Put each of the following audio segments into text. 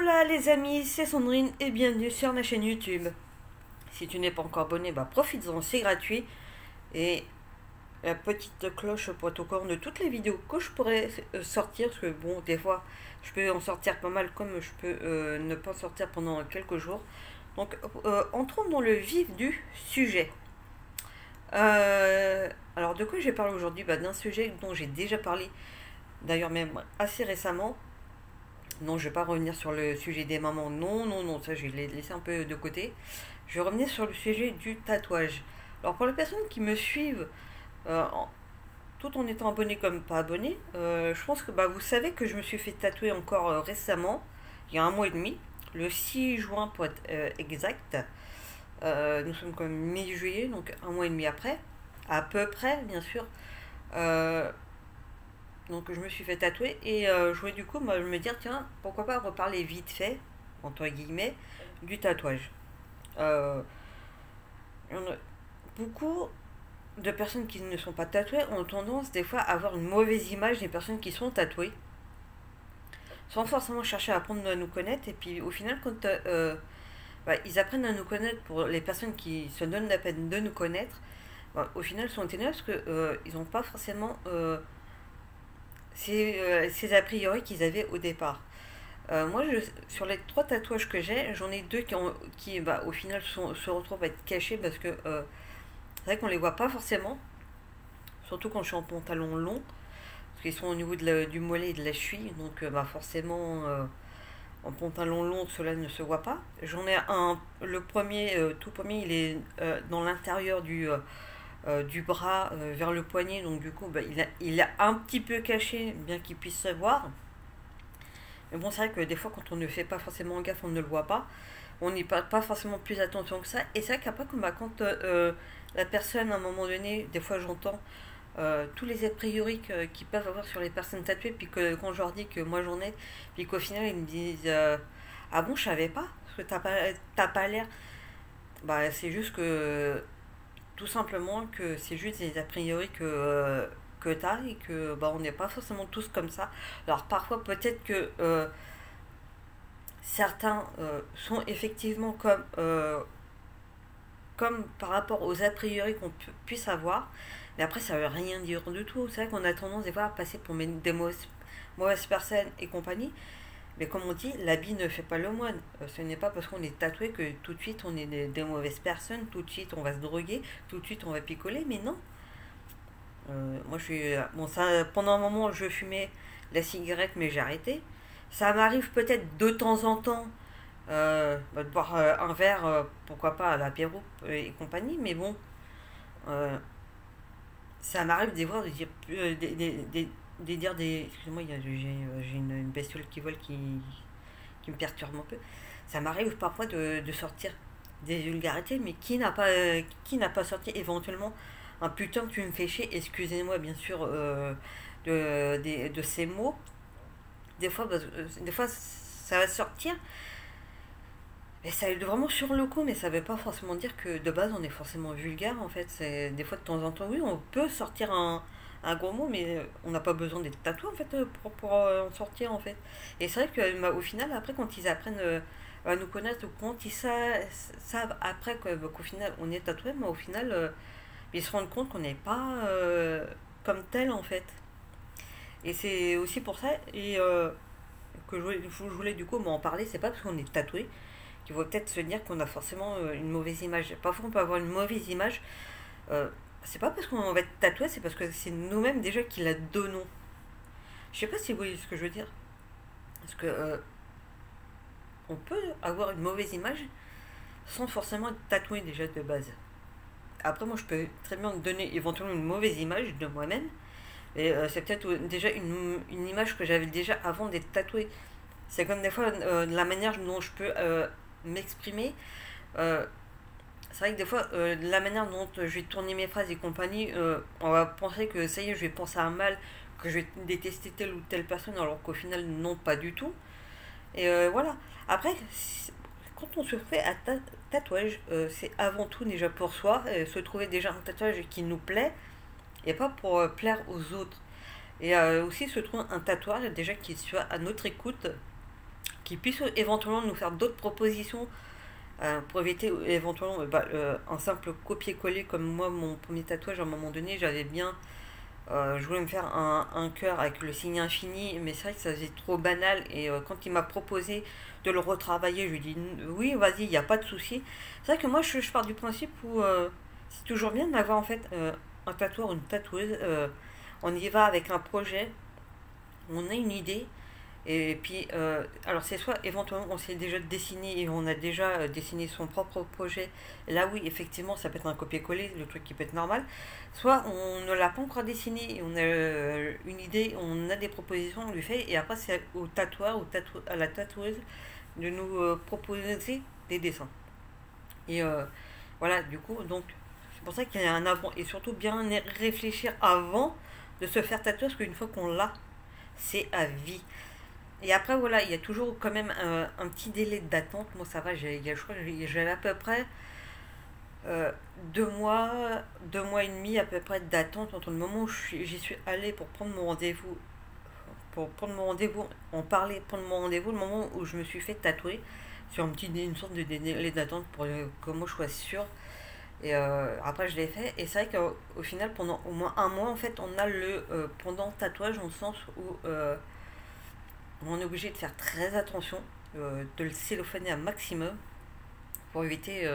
Hola les amis, c'est Sandrine et bienvenue sur ma chaîne YouTube. Si tu n'es pas encore abonné, profites-en, c'est gratuit. Et la petite cloche pour être au courant de toutes les vidéos que je pourrais sortir. Parce que bon, des fois, je peux en sortir pas mal comme je peux ne pas en sortir pendant quelques jours. Donc, entrons dans le vif du sujet. Alors, de quoi j'ai parlé aujourd'hui? D'un sujet dont j'ai déjà parlé, d'ailleurs même assez récemment. Non, je vais pas revenir sur le sujet des mamans. Non, non, non, ça je vais laisser un peu de côté. Je vais revenir sur le sujet du tatouage. Alors pour les personnes qui me suivent, tout en étant abonné comme pas abonné, je pense que vous savez que je me suis fait tatouer encore récemment, il y a un mois et demi, le 6 juin pour être exact. Nous sommes comme mi-juillet, donc un mois et demi après, à peu près bien sûr. Donc je me suis fait tatouer et je voulais du coup me dire tiens pourquoi pas reparler vite fait entre guillemets du tatouage. Euh, Beaucoup de personnes qui ne sont pas tatouées ont tendance des fois à avoir une mauvaise image des personnes qui sont tatouées sans forcément chercher à apprendre à nous connaître, et puis au final quand ils apprennent à nous connaître, pour les personnes qui se donnent la peine de nous connaître, au final ils sont étonnés parce que ils n'ont pas forcément ces a priori qu'ils avaient au départ. Moi, sur les 3 tatouages que j'ai, j'en ai 2 qui au final se retrouvent à être cachés parce que c'est vrai qu'on les voit pas forcément, surtout quand je suis en pantalon long, parce qu'ils sont au niveau du mollet et de la cheville, donc forcément en pantalon long cela ne se voit pas. J'en ai un, le premier, tout premier, il est dans l'intérieur du bras vers le poignet, donc du coup il est un petit peu caché bien qu'il puisse se voir. Mais bon, c'est vrai que des fois quand on ne fait pas forcément gaffe, on ne le voit pas, on n'y porte pas forcément plus attention que ça. Et c'est vrai qu'après quand la personne à un moment donné, des fois j'entends tous les a priori qu'ils peuvent avoir sur les personnes tatouées, puis que quand je leur dis que moi j'en ai, puis qu'au final ils me disent ah bon, je savais pas, parce que t'as pas l'air. C'est juste que tout simplement que c'est juste des a priori que t'as, et que on n'est pas forcément tous comme ça. Alors parfois peut-être que certains sont effectivement comme par rapport aux a priori qu'on puisse avoir, mais après ça veut rien dire du tout. C'est vrai qu'on a tendance des fois à passer pour des mauvaises personnes et compagnie, mais comme on dit, l'habit ne fait pas le moine. Ce n'est pas parce qu'on est tatoué que tout de suite on est des mauvaises personnes, tout de suite on va se droguer, tout de suite on va picoler, mais non. Moi je suis. Bon, ça, pendant un moment je fumais la cigarette, mais j'ai arrêté. Ça m'arrive peut-être de temps en temps de boire un verre, pourquoi pas à l'apéro et compagnie, mais bon, euh, ça m'arrive des fois de dire excusez-moi, j'ai une bestiole qui vole qui me perturbe un peu. Ça m'arrive parfois de sortir des vulgarités, mais qui n'a pas sorti éventuellement un putain tu me fais chier, excusez-moi bien sûr de ces mots. Des fois ça va sortir, mais ça aide vraiment sur le coup, mais ça veut pas forcément dire que de base on est forcément vulgaire en fait. C'est des fois de temps en temps, oui, on peut sortir un gros mot, mais on n'a pas besoin d'être tatoué en fait pour en sortir en fait. Et c'est vrai que au final, après, quand ils apprennent à nous connaître, ou quand ils savent après qu'au final on est tatoué, mais au final ils se rendent compte qu'on n'est pas comme tel en fait. Et c'est aussi pour ça que je voulais du coup m'en parler. C'est pas parce qu'on est tatoué qu'il faut peut-être se dire qu'on a forcément une mauvaise image. Parfois on peut avoir une mauvaise image. C'est pas parce qu'on va être tatoué, c'est parce que c'est nous-mêmes déjà qui la donnons. Je sais pas si vous voyez ce que je veux dire. Parce que on peut avoir une mauvaise image sans forcément être tatoué déjà de base. Après, moi je peux très bien donner éventuellement une mauvaise image de moi-même. Et c'est peut-être déjà une image que j'avais déjà avant d'être tatoué. C'est comme des fois la manière dont je peux m'exprimer. C'est vrai que des fois, la manière dont je vais tourner mes phrases et compagnie, on va penser que ça y est, je vais penser à un mal, que je vais détester telle ou telle personne, alors qu'au final, non, pas du tout. Et voilà. Après, quand on se fait un tatouage, c'est avant tout déjà pour soi, se trouver déjà un tatouage qui nous plaît, et pas pour plaire aux autres. Et aussi se trouver un tatouage déjà qui soit à notre écoute, qui puisse éventuellement nous faire d'autres propositions pour éviter éventuellement un simple copier-coller comme moi mon premier tatouage à un moment donné j'avais bien je voulais me faire un cœur avec le signe infini mais c'est vrai que ça faisait trop banal et quand il m'a proposé de le retravailler je lui ai dit oui vas-y il n'y a pas de souci. C'est vrai que moi je pars du principe où c'est toujours bien d'avoir en fait un tatoueur ou une tatoueuse on y va avec un projet on a une idée et puis, alors c'est soit éventuellement on s'est déjà dessiné et on a déjà dessiné son propre projet. Là oui, effectivement, ça peut être un copier-coller, le truc qui peut être normal. Soit on ne l'a pas encore dessiné et on a une idée, on a des propositions, on lui fait et après c'est au tatoueur, à la tatoueuse de nous proposer des dessins. Et voilà, du coup, donc c'est pour ça qu'il y a un avant et surtout bien réfléchir avant de se faire tatouer parce qu'une fois qu'on l'a, c'est à vie. Et après, voilà, il y a toujours quand même un petit délai d'attente. Moi, ça va, je crois que j'avais à peu près euh, 2 mois, 2 mois et demi à peu près d'attente entre le moment où j'y suis allée pour prendre mon rendez-vous, en parler, prendre mon rendez-vous, le moment où je me suis fait tatouer sur une sorte de délai d'attente pour que moi je sois sûre. Et après, je l'ai fait. Et c'est vrai qu'au final, pendant au moins un mois, en fait, on a le pendant tatouage, dans le sens où on est obligé de faire très attention, de le cellophaner un maximum pour éviter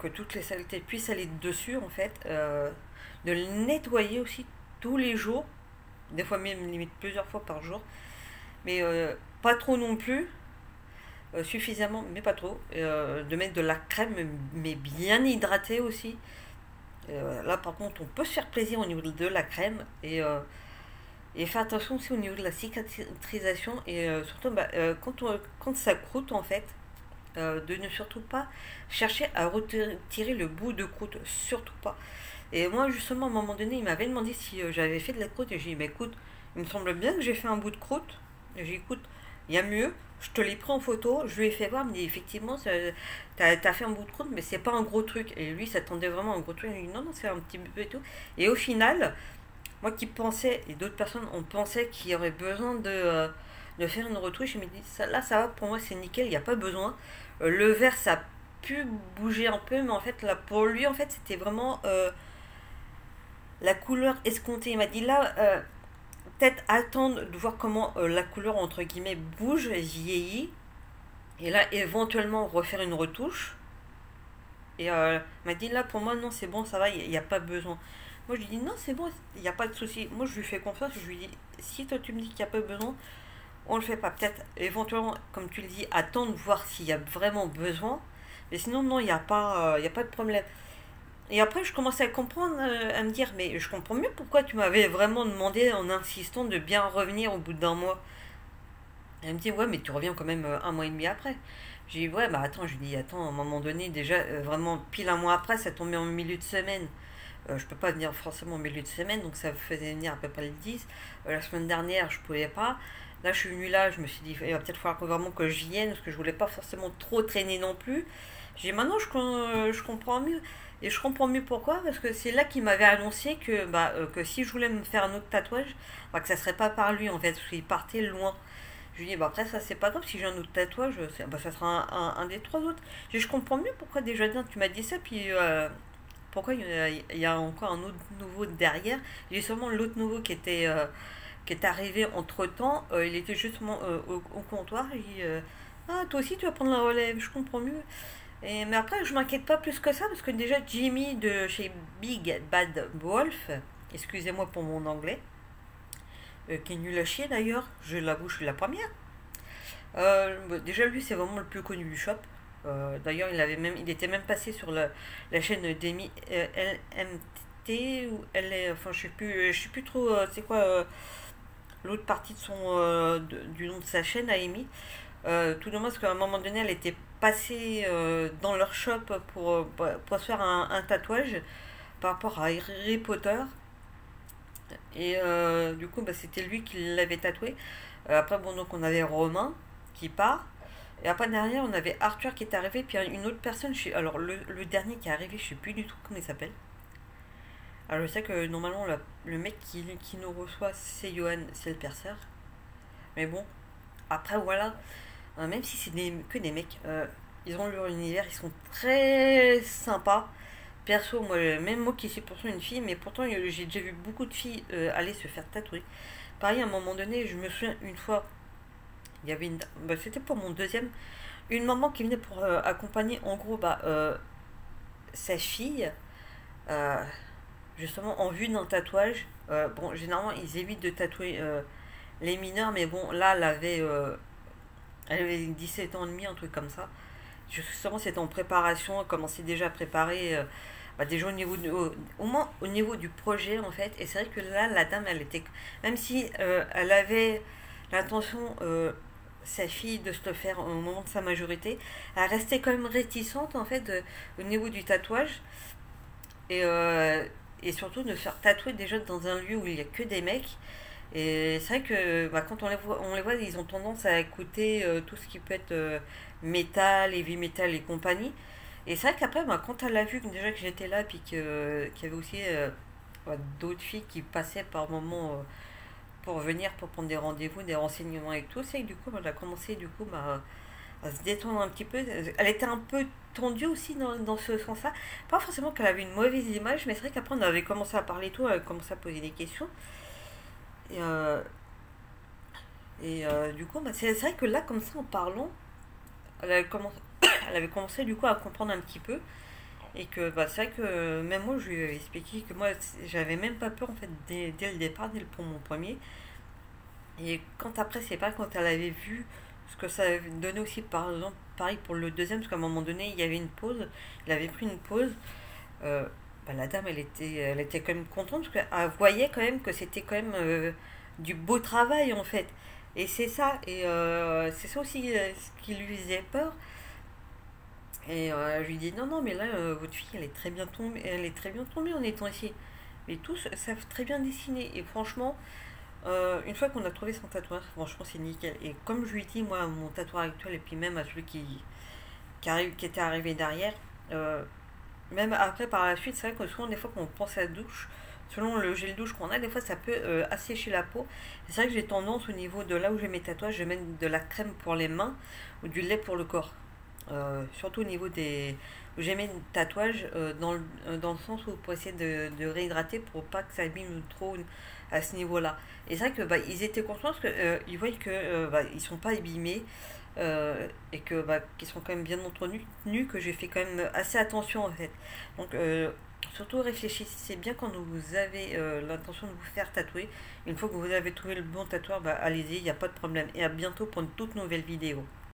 que toutes les saletés puissent aller dessus en fait. De le nettoyer aussi tous les jours, des fois même limite plusieurs fois par jour, mais pas trop non plus, suffisamment mais pas trop. De mettre de la crème mais bien hydratée aussi. Là par contre on peut se faire plaisir au niveau de la crème et faire attention aussi au niveau de la cicatrisation et surtout quand ça croûte en fait, de ne surtout pas chercher à retirer le bout de croûte, surtout pas. Et moi justement à un moment donné il m'avait demandé si j'avais fait de la croûte et j'ai dit bah écoute, il me semble bien que j'ai fait un bout de croûte. Et j'ai dit écoute, il y a mieux, je te l'ai pris en photo, je lui ai fait voir, il me dit effectivement t'as fait un bout de croûte mais c'est pas un gros truc. Et lui s'attendait vraiment à un gros truc, il dit non non c'est un petit peu et tout. Et au final moi qui pensais, et d'autres personnes ont pensé qu'il y aurait besoin de faire une retouche, je me dis, là ça va, pour moi c'est nickel, il n'y a pas besoin. Le vert ça a pu bouger un peu, mais en fait là pour lui en fait c'était vraiment la couleur escomptée. Il m'a dit là, peut-être attendre de voir comment la couleur entre guillemets bouge, vieillit, et là éventuellement refaire une retouche. Et il m'a dit là pour moi non c'est bon, ça va, il n'y a pas besoin. Moi je lui dis non c'est bon, il n'y a pas de souci. Moi je lui fais confiance, je lui dis si toi tu me dis qu'il n'y a pas besoin, on le fait pas. Peut-être éventuellement, comme tu le dis, attendre voir s'il y a vraiment besoin. Mais sinon non, il y a pas de problème. Et après je commençais à comprendre, à me dire mais je comprends mieux pourquoi tu m'avais vraiment demandé en insistant de bien revenir au bout d'un mois. Elle me dit ouais mais tu reviens quand même un mois et demi après. J'ai dit ouais bah attends, je lui dis attends à un moment donné déjà vraiment pile un mois après ça tombait en milieu de semaine. Je peux pas venir forcément au milieu de semaine, donc ça faisait venir à peu près le 10. La semaine dernière, je pouvais pas. Là, je suis venue là, je me suis dit, il va peut-être falloir vraiment que je vienne, parce que je voulais pas forcément trop traîner non plus. J'ai dit, maintenant, je comprends mieux. Et je comprends mieux pourquoi, parce que c'est là qu'il m'avait annoncé que si je voulais me faire un autre tatouage, que ça serait pas par lui, en fait, parce qu'il partait loin. Je lui dis, bah après, ça, c'est pas grave, si j'ai un autre tatouage, ça sera un des trois autres. Je comprends mieux pourquoi déjà, tu m'as dit ça, puis pourquoi il y a encore un autre nouveau derrière. J'ai seulement l'autre nouveau qui est arrivé entre temps. Il était justement au comptoir. Il dit ah, toi aussi tu vas prendre la relève, je comprends mieux. Mais après, je m'inquiète pas plus que ça parce que déjà Jimmy de chez Big Bad Wolf, excusez-moi pour mon anglais, qui est nul à chier d'ailleurs, je l'avoue, je suis la première. Déjà, lui, c'est vraiment le plus connu du shop. D'ailleurs, il était même passé sur la chaîne d'Emi LMT ou enfin, je sais plus trop, c'est quoi l'autre partie du nom de sa chaîne à Amy. Tout dommage parce qu'à un moment donné, elle était passée dans leur shop pour se faire un tatouage par rapport à Harry Potter. Et du coup, c'était lui qui l'avait tatoué. Après, bon, donc on avait Romain qui part. Et après, derrière, on avait Arthur qui est arrivé. Puis une autre personne. Alors, le dernier qui est arrivé, je sais plus du tout comment il s'appelle. Alors, je sais que normalement, le mec qui nous reçoit, c'est Johan, c'est le perceur. Mais bon, Après, voilà, même si c'est que des mecs, ils ont leur univers, ils sont très sympas. Perso, moi, même moi qui suis pourtant une fille, mais pourtant j'ai déjà vu beaucoup de filles aller se faire tatouer. Pareil, à un moment donné, je me souviens une fois, il y avait c'était pour mon deuxième, une maman qui venait pour accompagner en gros sa fille, euh, justement en vue d'un tatouage. Bon, généralement, ils évitent de tatouer les mineurs, mais bon, là, elle avait 17 ans et demi, un truc comme ça. Justement, c'était en préparation, elle commençait déjà à préparer déjà au moins au niveau du projet en fait. Et c'est vrai que là, la dame, elle était, même si elle avait l'intention, sa fille, de se le faire au moment de sa majorité, elle restait quand même réticente en fait au niveau du tatouage. Et, et surtout de faire tatouer déjà dans un lieu où il n'y a que des mecs. Et c'est vrai que quand on les voit, ils ont tendance à écouter tout ce qui peut être métal, heavy metal et compagnie. Et c'est vrai qu'après, quand elle a vu que déjà que j'étais là, puis qu'il y avait aussi d'autres filles qui passaient par moment pour venir, pour prendre des rendez-vous, des renseignements et tout, c'est que du coup, elle a commencé du coup à se détendre un petit peu. Elle était un peu tendue aussi dans ce sens-là. Pas forcément qu'elle avait une mauvaise image, mais c'est vrai qu'après, on avait commencé à parler et tout, elle a commencé à poser des questions. Et, du coup, c'est vrai que là, comme ça, en parlant, elle avait commencé, elle avait commencé du coup à comprendre un petit peu. Et que c'est vrai que même moi, je lui ai expliqué que moi, j'avais même pas peur en fait dès le départ, pour mon premier. Et quand après, c'est pas quand elle avait vu ce que ça donnait aussi, par exemple, pareil pour le deuxième, parce qu'à un moment donné, il y avait une pause, il avait pris une pause. euh, la dame, elle était quand même contente, parce qu'elle voyait quand même que c'était quand même du beau travail en fait. Et c'est ça, et c'est ça aussi ce qui lui faisait peur. Et je lui dis non, non, mais là, votre fille, elle est très bien tombée en étant ici. Mais tous savent très bien dessiner. Et franchement, une fois qu'on a trouvé son tatouage, franchement, c'est nickel. Et comme je lui dis, moi, mon tatouage actuel, et puis même à celui qui était arrivé derrière, euh, même après, par la suite, c'est vrai que souvent, des fois, quand on pense à la douche, selon le gel douche qu'on a, des fois, ça peut assécher la peau. C'est vrai que j'ai tendance, au niveau de là où j'ai mes tatouages, je mets de la crème pour les mains ou du lait pour le corps. Surtout au niveau des. J'ai mis un tatouage dans le sens où pour essayer de réhydrater pour pas que ça abîme trop à ce niveau-là. Et c'est vrai que ils étaient conscients parce que ils voient que ils sont pas abîmés et que qu'ils sont quand même bien entretenus, que j'ai fait quand même assez attention en fait. Donc surtout réfléchissez bien quand vous avez l'intention de vous faire tatouer. Une fois que vous avez trouvé le bon tatoueur, allez-y, il n'y a pas de problème. Et à bientôt pour une toute nouvelle vidéo.